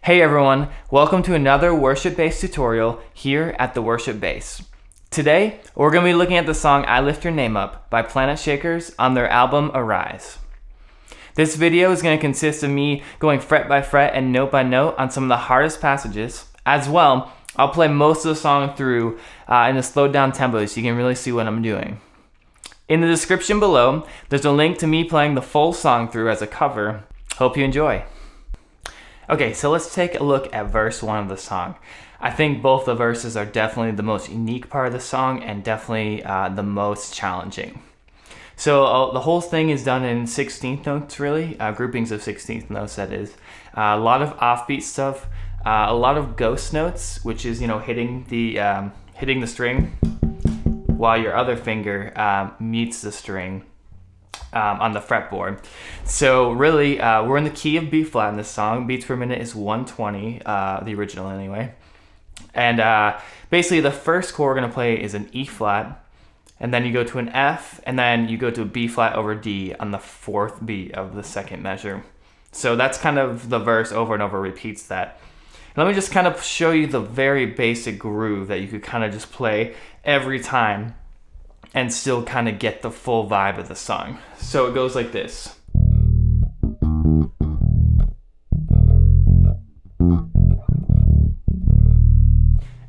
Hey everyone, welcome to another worship bass tutorial here at the Worship Bass. Today, we're going to be looking at the song I Lift Your Name Up by Planetshakers on their album Arise. This video is going to consist of me going fret by fret and note by note on some of the hardest passages. As well, I'll play most of the song through in a slowed down tempo so you can really see what I'm doing. In the description below, there's a link to me playing the full song through as a cover. Hope you enjoy. Okay, so let's take a look at verse 1 of the song. I think both the verses are definitely the most unique part of the song and definitely the most challenging. So the whole thing is done in 16th notes, really, groupings of 16th notes, that is. A lot of offbeat stuff, a lot of ghost notes, which is, hitting the string while your other finger mutes the string on the fretboard. So really, we're in the key of B flat in this song. Beats per minute is 120, the original anyway. And basically the first chord we're gonna play is an E flat, and then you go to an F, and then you go to a B flat over D on the fourth beat of the second measure. So that's kind of the verse over and over repeats that. And let me just kind of show you the very basic groove that you could kind of just play every time and still kind of get the full vibe of the song. So it goes like this.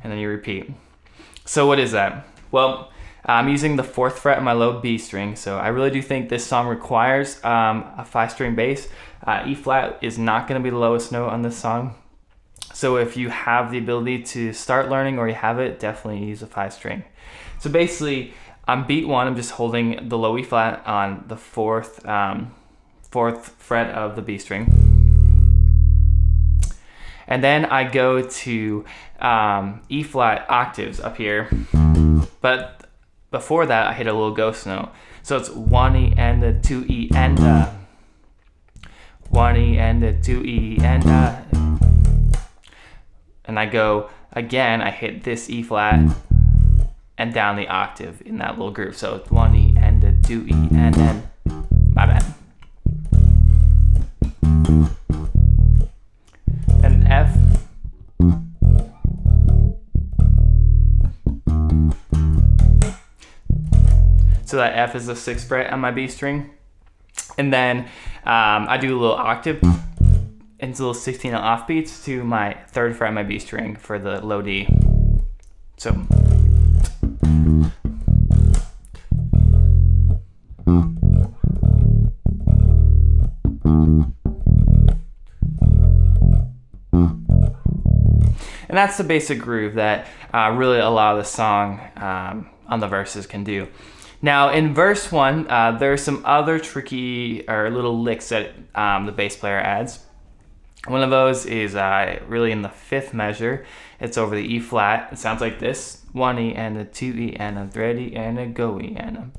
And then you repeat. So what is that? Well, I'm using the 4th fret of my low B string, so I really do think this song requires a 5-string bass. E flat is not going to be the lowest note on this song. So if you have the ability to start learning or you have it, definitely use a 5-string. So basically, on beat 1, I'm just holding the low E flat on the 4th fret of the B string. And then I go to E flat octaves up here. But before that, I hit a little ghost note. So it's 1 E and a 2 E and a 1 E and a 2 E and a. And I go again, I hit this E flat and down the octave in that little groove. So it's 1 E and a 2 E and then, my bad. And F. So that F is the 6th fret on my B string. And then I do a little octave into little 16 offbeats to my 3rd fret on my B string for the low D. So. And that's the basic groove that really a lot of the song on the verses can do. Now in verse 1, there are some other tricky or little licks that the bass player adds. One of those is really in the 5th measure. It's over the E flat. It sounds like this: 1 E and a 2 E and a 3 E and a go E and a.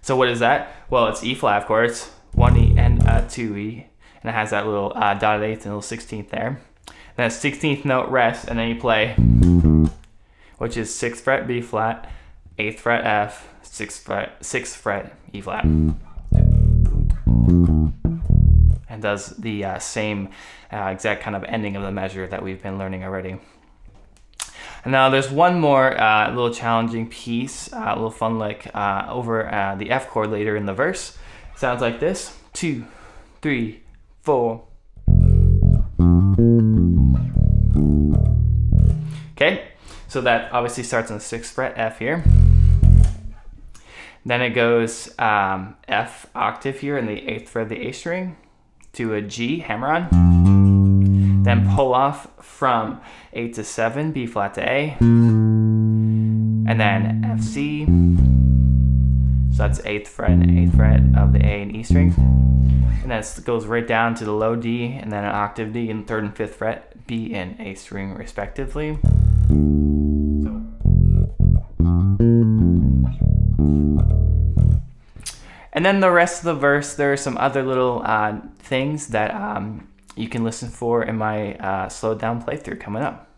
So what is that? Well, it's E flat, of course. 1 E and a 2 E. And it has that little dotted 8th and little 16th there. Then a 16th note rest, and then you play, which is 6th fret B flat, 8th fret F, 6th fret E flat. And does the same exact kind of ending of the measure that we've been learning already. And now there's one more little challenging piece, a little fun lick over the F chord later in the verse. Sounds like this: 2, 3, 4. Okay, so that obviously starts on the 6th fret F here. Then it goes F octave here in the 8th fret of the A string to a G hammer-on. Then pull off from 8 to 7, B flat to A. And then F C. So that's 8th fret and 8th fret of the A and E strings. And then it goes right down to the low D and then an octave D in 3rd and 5th fret, B and A string respectively. And then the rest of the verse, there are some other little things that you can listen for in my slowed down playthrough coming up.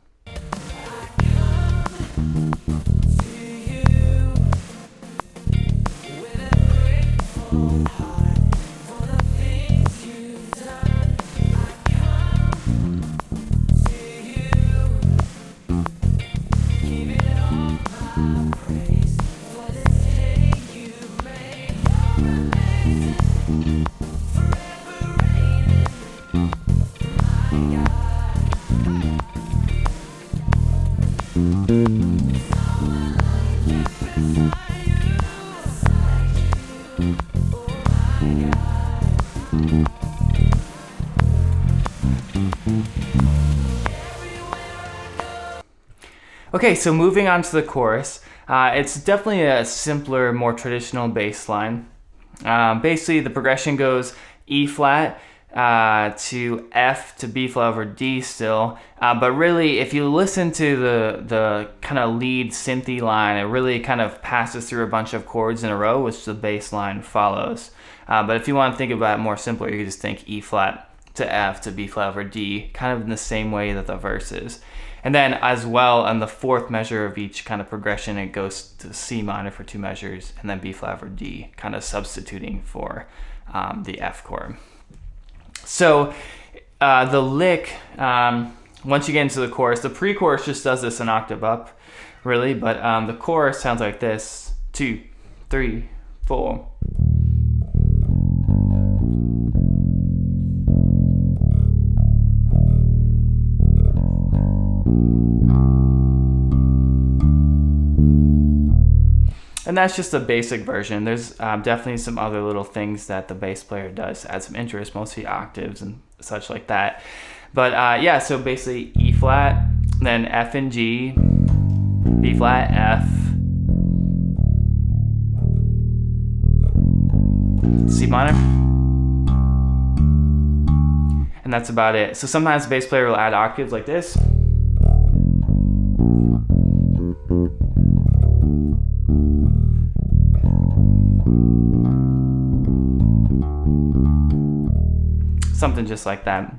Okay, so moving on to the chorus, it's definitely a simpler, more traditional bass line. Basically, the progression goes E flat to F to B flat over D still, but really, if you listen to the kind of lead synthy line, it really kind of passes through a bunch of chords in a row, which the bass line follows. But if you want to think about it more simpler, you can just think E flat to F to B flat over D, kind of in the same way that the verse is. And then as well, on the fourth measure of each kind of progression, it goes to C minor for 2 measures, and then B flat over D, kind of substituting for the F chord. So the lick, once you get into the chorus, the pre-chorus just does this an octave up, really, but the chorus sounds like this: 2, 3, 4. And that's just a basic version. There's definitely some other little things that the bass player does to add some interest, mostly octaves and such like that. But yeah, so basically E flat, then F and G, B flat, F, C minor. And that's about it. So sometimes the bass player will add octaves like this. Something just like that.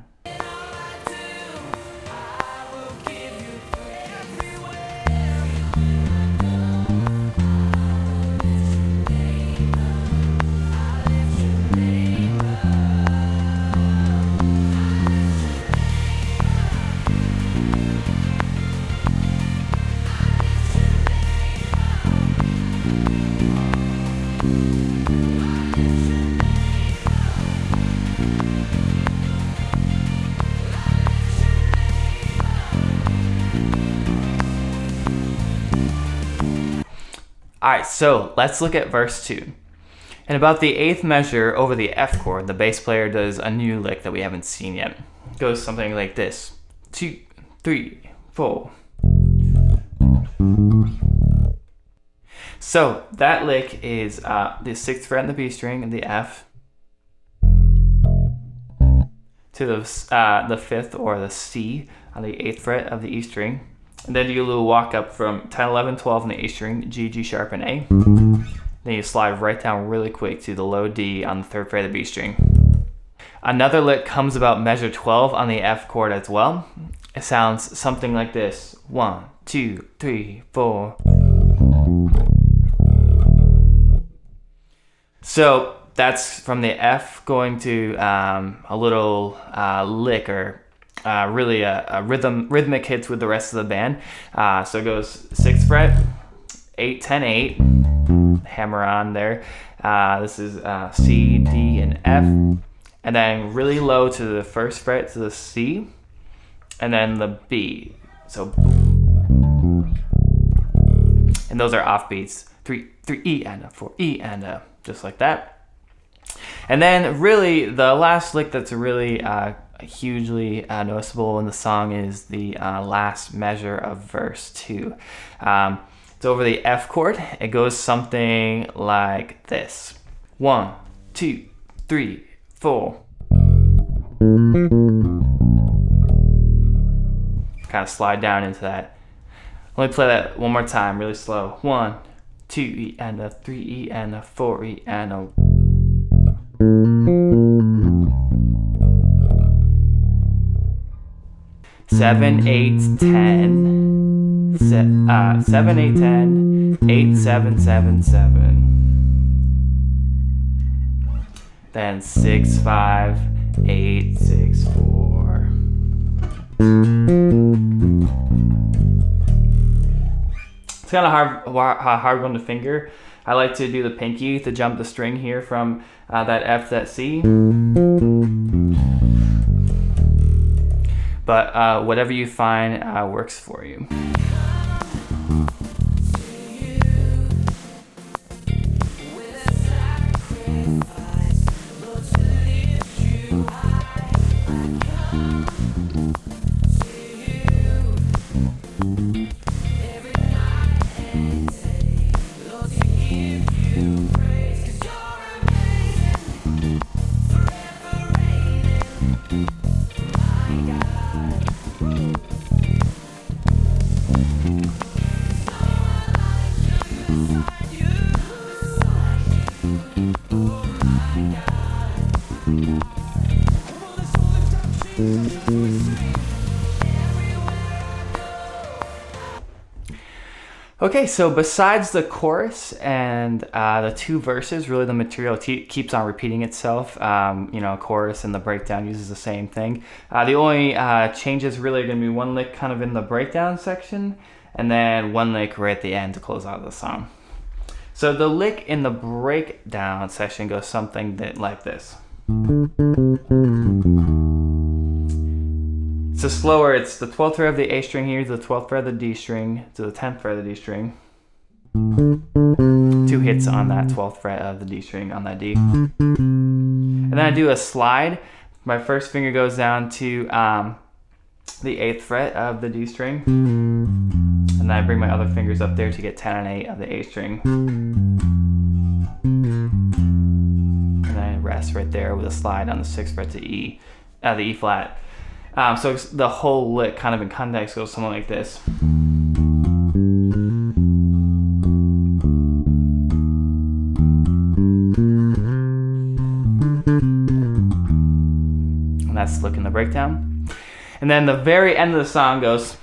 Alright, so let's look at verse 2. In about the 8th measure over the F chord, the bass player does a new lick that we haven't seen yet. It goes something like this: 2, 3, 4. So that lick is the 6th fret in the B string and the F to the 5th or the C on the 8th fret of the E string. And then you do a little walk up from 10, 11, 12 on the A string, G, G sharp, and A. Then you slide right down really quick to the low D on the 3rd fret of the B string. Another lick comes about measure 12 on the F chord as well. It sounds something like this: 1, 2, 3, 4. So that's from the F going to a little lick, or really a rhythmic hits with the rest of the band. So it goes 6th fret, 8, 10, 8, hammer on there. This is C, D, and F. And then really low to the 1st fret to the C, and then the B. So, and those are offbeats: 3, E and a 4, E and a, just like that. And then really the last lick that's really hugely noticeable in the song is the last measure of verse 2. It's over the F chord. It goes something like this: 1, 2, 3, 4. Kind of slide down into that. Let me play that one more time, really slow. 1, 2, E and a 3, E and a 4, E and a. Seven, 8, 10, 7, 8, 10, 8, 7, 7, 7. Then 6, 5, 8, 6, 4. It's kind of hard one to finger, I like to do the pinky to jump the string here from that F to that C. But whatever you find works for you. Okay, so besides the chorus and the two verses, really the material keeps on repeating itself. You know, chorus and the breakdown uses the same thing. The only changes really are going to be one lick kind of in the breakdown section, and then one lick right at the end to close out the song. So the lick in the breakdown section goes something like this. So slower, it's the 12th fret of the A string here, to the 12th fret of the D string, to the 10th fret of the D string. 2 hits on that 12th fret of the D string on that D. And then I do a slide. My first finger goes down to the 8th fret of the D string. And then I bring my other fingers up there to get 10 and 8 of the A string. And then I rest right there with a slide on the 6th fret to E, the E flat. So the whole lick kind of in context goes something like this. And that's the lick in the breakdown. And then the very end of the song goes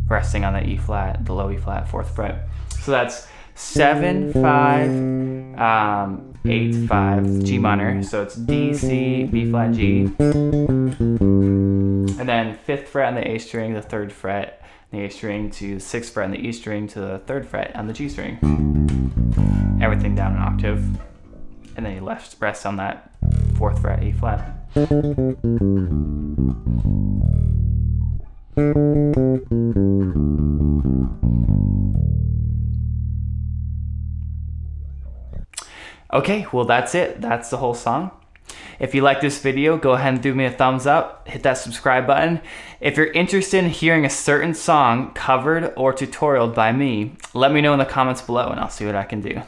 resting on the E flat, the low E flat, 4th fret. So that's 7, 5, 8, 5, G minor, so it's D, C, B flat, G. And then 5th fret on the A string, the 3rd fret on the A string, to the 6th fret on the E string, to the 3rd fret on the G string. Everything down an octave. And then you rest on that 4th fret, E flat. Okay, well that's it. That's the whole song. If you like this video, go ahead and give me a thumbs up, hit that subscribe button. If you're interested in hearing a certain song covered or tutorialed by me, let me know in the comments below and I'll see what I can do.